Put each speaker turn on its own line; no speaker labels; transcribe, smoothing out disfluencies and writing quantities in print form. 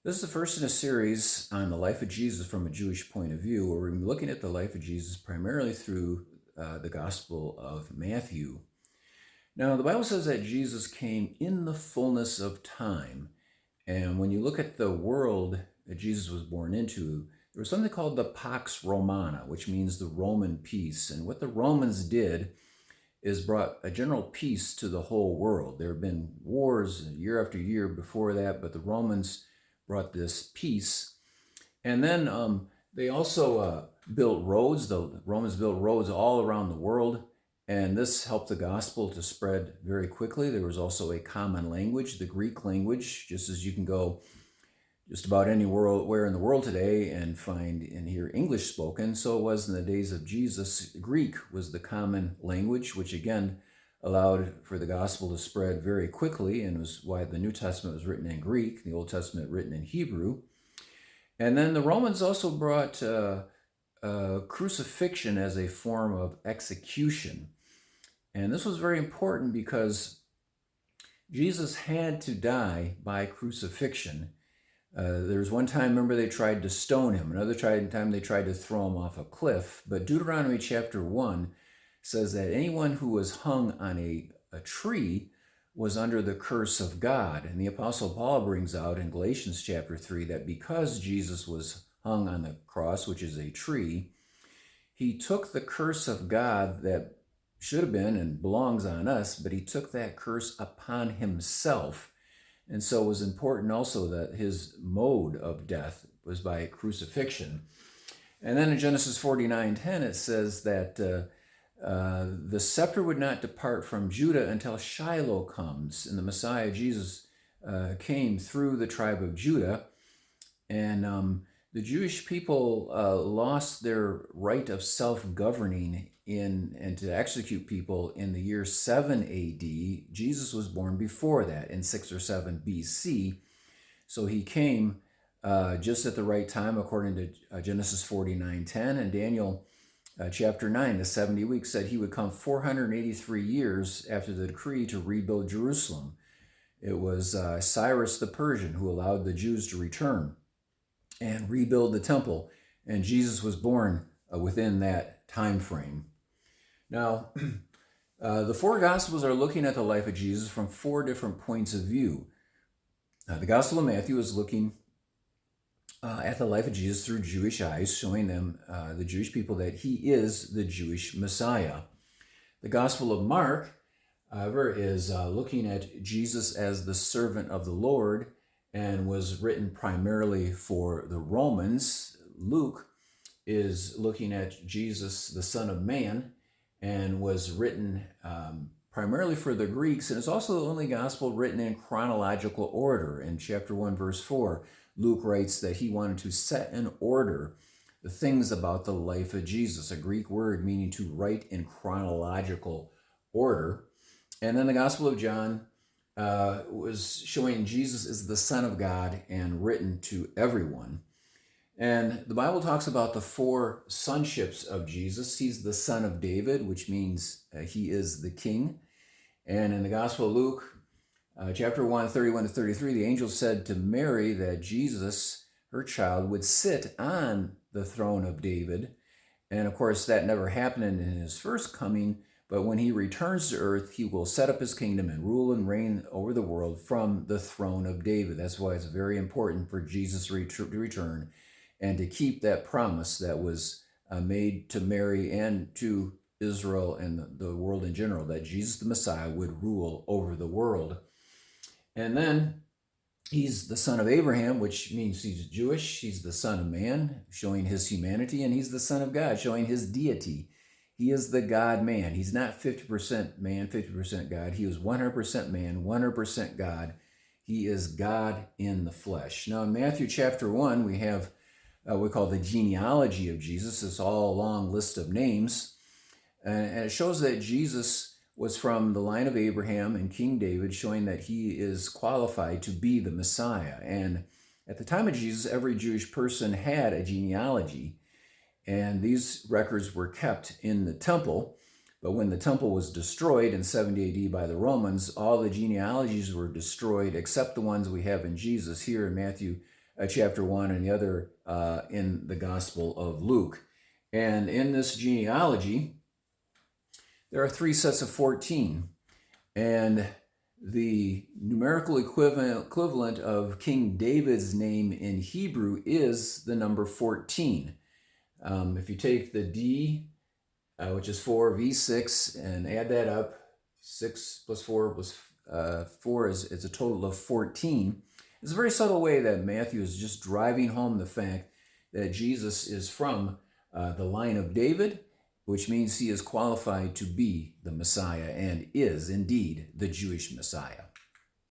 This is the first in a series on the life of Jesus from a Jewish point of view, where we're going to be looking at the life of Jesus primarily through the Gospel of Matthew. Now, the Bible says that Jesus came in the fullness of time. And when you look at the world that Jesus was born into, there was something called the Pax Romana, which means the Roman peace. And what the Romans did is brought a general peace to the whole world. There have been wars year after year before that, but the Romans brought this peace. And then they also built roads. The Romans built roads all around the world, and this helped the gospel to spread very quickly. There was also a common language, the Greek language, just as you can go just about anywhere in the world today and find and hear English spoken. So it was in the days of Jesus. Greek was the common language, which again allowed for the gospel to spread very quickly, and was why the New Testament was written in Greek, the Old Testament written in Hebrew. And then the Romans also brought crucifixion as a form of execution. And this was very important because Jesus had to die by crucifixion. There's one time, remember, they tried to stone him. Another time they tried to throw him off a cliff. But Deuteronomy chapter 1 says that anyone who was hung on a tree was under the curse of God. And the Apostle Paul brings out in Galatians chapter 3 that because Jesus was hung on the cross, which is a tree, he took the curse of God that should have been and belongs on us, but he took that curse upon himself. And so it was important also that his mode of death was by crucifixion. And then in Genesis 49:10, it says that the scepter would not depart from Judah until Shiloh comes. And the Messiah, Jesus, came through the tribe of Judah. And the Jewish people lost their right of self-governing and to execute people in the year 7 AD. Jesus was born before that in 6 or 7 BC. So he came just at the right time, according to Genesis 49:10, and Daniel chapter 9, the 70 weeks, said he would come 483 years after the decree to rebuild Jerusalem. It was Cyrus the Persian who allowed the Jews to return and rebuild the temple, and Jesus was born within that time frame. Now, the four Gospels are looking at the life of Jesus from four different points of view. The Gospel of Matthew is looking at the life of Jesus through Jewish eyes, showing them, the Jewish people, that he is the Jewish Messiah. The Gospel of Mark, however, is looking at Jesus as the servant of the Lord and was written primarily for the Romans. Luke is looking at Jesus, the Son of Man, and was written primarily for the Greeks, and it's also the only gospel written in chronological order. In chapter 1, verse 4, Luke writes that he wanted to set in order the things about the life of Jesus, a Greek word meaning to write in chronological order. And then the Gospel of John was showing Jesus is the Son of God and written to everyone. And the Bible talks about the four sonships of Jesus. He's the son of David, which means he is the king. And in the Gospel of Luke, chapter 1, 31 to 33, the angel said to Mary that Jesus, her child, would sit on the throne of David. And of course, that never happened in his first coming, but when he returns to earth, he will set up his kingdom and rule and reign over the world from the throne of David. That's why it's very important for Jesus to return and to keep that promise that was made to Mary and to Israel and the world in general, that Jesus the Messiah would rule over the world. And then he's the son of Abraham, which means he's Jewish. He's the son of man, showing his humanity, and he's the son of God, showing his deity. He is the God-man. He's not 50% man, 50% God. He is 100% man, 100% God. He is God in the flesh. Now, in Matthew chapter 1, we have we call the genealogy of Jesus. It's all a long list of names. And it shows that Jesus was from the line of Abraham and King David, showing that he is qualified to be the Messiah. And at the time of Jesus, every Jewish person had a genealogy, and these records were kept in the temple. But when the temple was destroyed in 70 AD by the Romans, all the genealogies were destroyed except the ones we have in Jesus here in Matthew chapter 1, and the other in the Gospel of Luke. And in this genealogy, there are 3 sets of 14. And the numerical equivalent of King David's name in Hebrew is the number 14. If you take the D, which is 4, V6, and add that up, 6 plus 4 plus 4 is a total of 14. It's a very subtle way that Matthew is just driving home the fact that Jesus is from the line of David, which means he is qualified to be the Messiah and is indeed the Jewish Messiah.